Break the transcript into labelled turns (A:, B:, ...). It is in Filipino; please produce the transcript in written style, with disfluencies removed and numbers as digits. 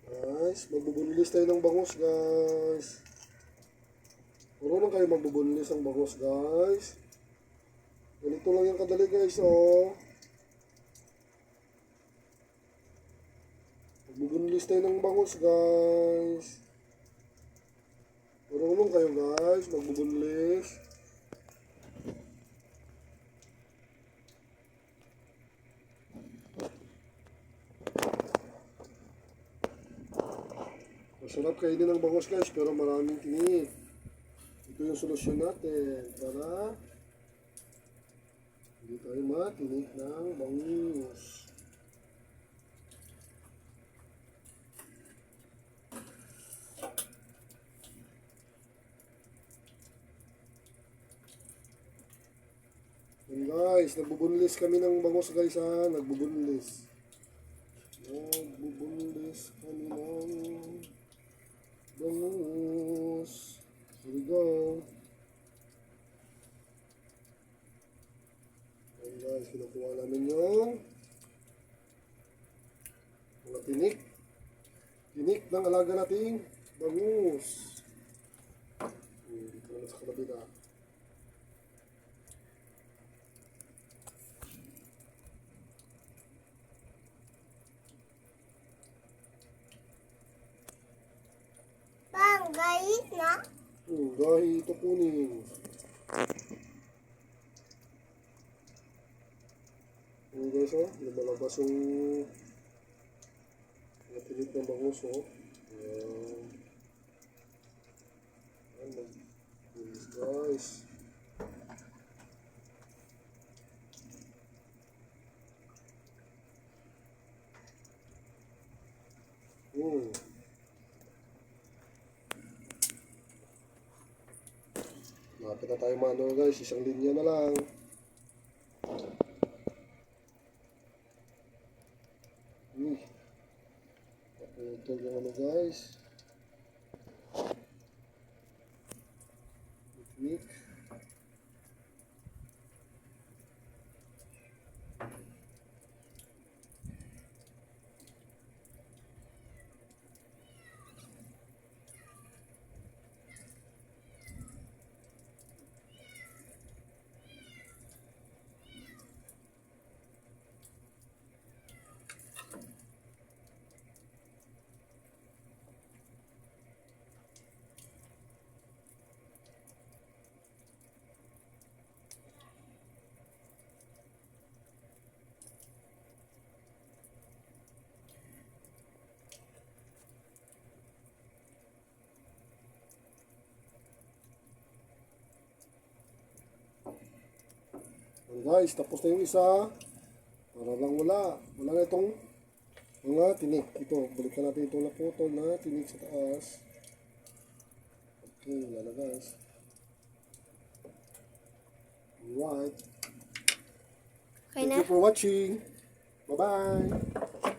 A: Guys, magbubunlis tayo ng bangus, guys. Marunong kayo magbubunlis ng bangus, guys. Ganito lang yung kadali, guys, oh. Magbubunlis tayo ng bangus, guys. Marunong kayo, guys, magbubunlis. Masarap kainin ng bangus, guys, pero maraming tinik. Ito yung solusyon natin para hindi tayo matinik ng bangus. Yan guys, nagbubunlis kami ng bangus, guys, ha. Nagbubunlis kami ng bangus. Here we go. Yan guys, kinukuha namin yung mga tinik ng alaga nating bangus. Dito naman sa kalabida.
B: Gahit na?
A: Gahi ito kunin. Ayan guys, oh. Lumalabas yung tinik ng bangus, oh. Ayan. Ayan, guys. Lapit na tayo mano, guys, isang linya na lang. Ito yung ano, guys. Technique. Guys, tapos na yung isa. Para lang wala na itong mga tinik. Ito, balikan natin itong naputol na tinik sa taas. Okay, wala na guys. Alright. Thank you for watching. Bye-bye.